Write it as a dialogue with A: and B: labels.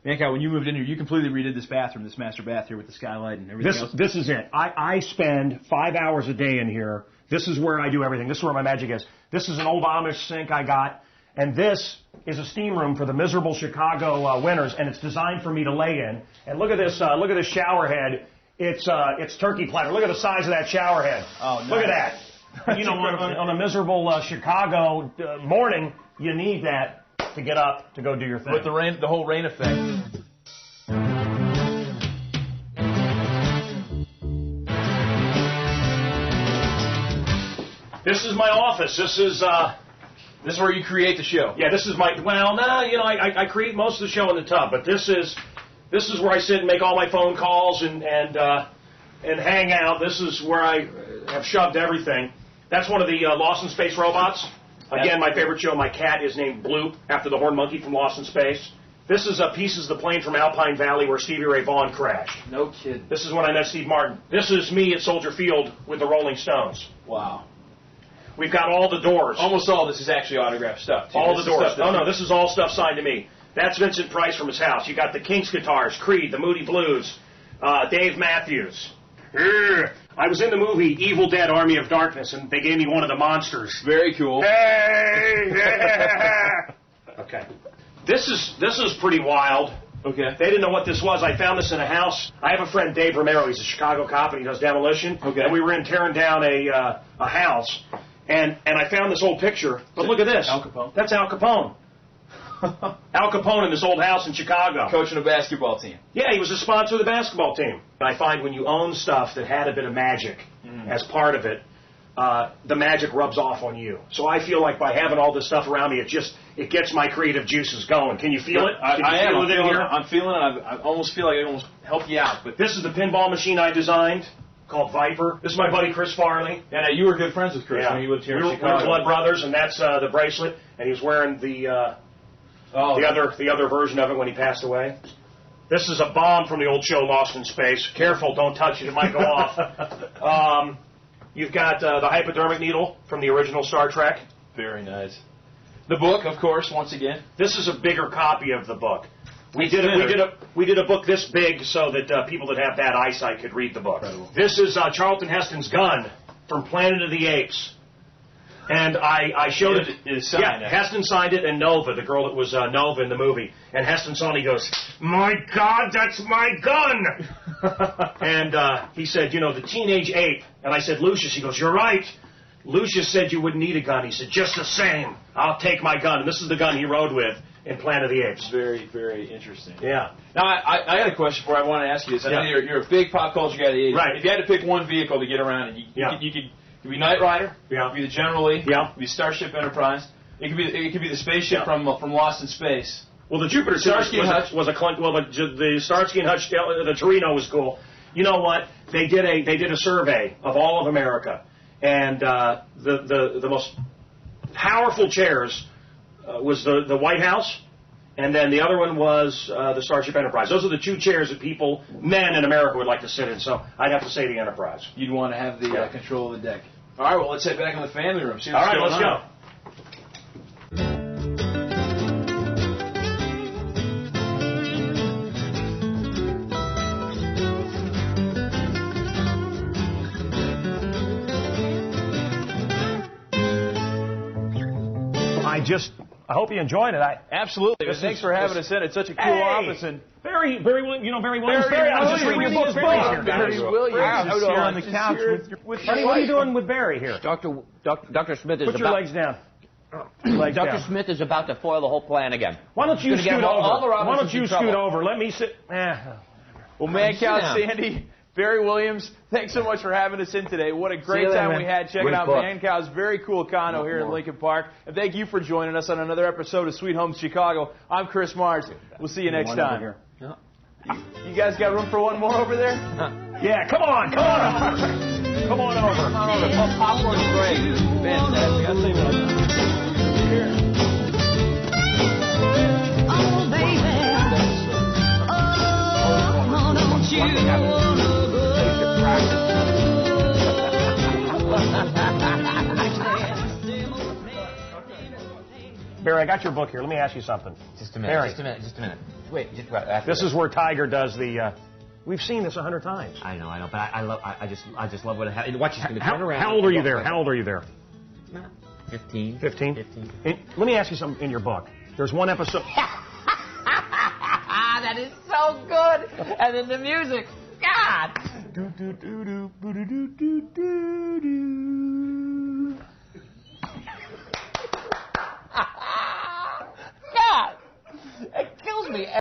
A: Mancow, when you moved in here, you completely redid this bathroom, this master bath here with the skylight and everything else.
B: This is it. I spend 5 hours a day in here. This is where I do everything. This is where my magic is. This is an old Amish sink I got, and this is a steam room for the miserable Chicago winters, and it's designed for me to lay in. And look at this shower head. It's turkey platter. Look at the size of that shower head.
A: Oh, nice.
B: Look at that. You know, on a miserable Chicago morning, you need that to get up to go do your thing.
A: With the whole rain effect.
B: This is my office. This is
A: where you create the show.
B: Yeah, this is I create most of the show in the tub, but this is where I sit and make all my phone calls and hang out. This is where I have shoved everything. That's one of the Lost in Space robots. Again, my favorite show. My cat is named Bloop, after the horned monkey from Lost in Space. This is Pieces of the Plane from Alpine Valley where Stevie Ray Vaughan crashed.
A: No kidding.
B: This is when I met Steve Martin. This is me at Soldier Field with the Rolling Stones.
A: Wow.
B: We've got all the Doors.
A: Almost all this is actually autographed stuff, too.
B: All the Doors. No, this is all stuff signed to me. That's Vincent Price from his house. You got the Kinks guitars, Creed, the Moody Blues, Dave Matthews. I was in the movie Evil Dead Army of Darkness, and they gave me one of the monsters.
A: Very cool.
B: Hey! Okay. This is pretty wild.
A: Okay.
B: They didn't know what this was. I found this in a house. I have a friend, Dave Romero. He's a Chicago cop, and he does demolition.
A: Okay.
B: And we were tearing down a house, and I found this old picture. But look at this.
A: Al Capone.
B: That's Al Capone. Al Capone in this old house in Chicago.
A: Coaching a basketball team.
B: Yeah, he was a sponsor of the basketball team. I find when you own stuff that had a bit of magic as part of it, the magic rubs off on you. So I feel like by having all this stuff around me, it gets my creative juices going. Can you feel it?
A: I'm feeling it. I almost feel like I can almost help you out. But
B: this is the pinball machine I designed called Viper. This is my buddy Chris Farley.
A: Yeah, you were good friends with Chris when he lived here in Chicago.
B: We were blood brothers, and that's the bracelet. And he was wearing the other version of it when he passed away. This is a bomb from the old show Lost in Space. Careful, don't touch it. It might go off. You've got the hypodermic needle from the original Star Trek.
A: Very nice. The book, of course, once again.
B: This is a bigger copy of the book. We did a book this big so that people that have bad eyesight could read the book. Incredible. This is Charlton Heston's gun from Planet of the Apes. And I showed it. Heston signed it, and Nova, the girl that was Nova in the movie. And Heston saw it, and he goes, "My God, that's my gun!" And he said, the teenage ape. And I said, "Lucius." He goes, "You're right. Lucius said you wouldn't need a gun." He said, "Just the same, I'll take my gun." And this is the gun he rode with in Planet of the Apes.
A: Very, very interesting.
B: Yeah.
A: Now, I got a question for you. I want to ask you this. I know you're a big pop culture guy of the 80s.
B: Right.
A: If you had to pick one vehicle to get around in, you could be Knight Rider.
B: Yeah.
A: It could be the General Lee.
B: Yeah.
A: It could be Starship Enterprise. It could be the spaceship from Lost in Space.
B: Well, the Jupiter Starsky and Hutch was a clunk. Well, the Starsky and Hutch, the Torino was cool. You know what? They did a survey of all of America, and the most powerful chairs was the White House, and then the other one was the Starship Enterprise. Those are the two chairs that men in America would like to sit in. So I'd have to say the Enterprise.
A: You'd want to have the control of the deck. All right, well, let's head back in the family room. See
B: all
A: what's
B: right,
A: going
B: let's
A: on.
B: go. I hope you enjoyed it.
A: Absolutely. Thanks for having us in. It's such a cool office. And
B: Barry Williams. I was just reading your book.
A: Barry Williams.
B: Out here on the couch with Barry. What are you doing with Barry here?
C: Dr. Smith is
B: Put your legs down.
C: Dr. Smith is about to foil the whole plan again.
B: Why don't you scoot over? Let me sit.
A: Well, Mancow, Sandy, Barry Williams, thanks so much for having us in today. What a great time we had checking out Mancow's very cool condo here in Lincoln Park. And thank you for joining us on another episode of Sweet Home Chicago. I'm Chris Mars. We'll see you next time. You guys got room for one more over there?
B: Yeah, come on over. Come on over.
C: Popcorn's great. Fantastic. I'll see you here.
D: Oh, baby. Oh, don't you?
B: Barry, I got your book here. Let me ask you something.
E: Just a minute.
B: Barry.
E: Just a minute. Wait.
B: This is where Tiger does the. We've seen this 100 times.
E: I know, but I just love what it has. Watch, it's going to turn around.
B: How old are you there? How old are you there?
E: 15.
B: 15? Let me ask you something in your book. There's one episode.
E: That is so good. And then the music. God.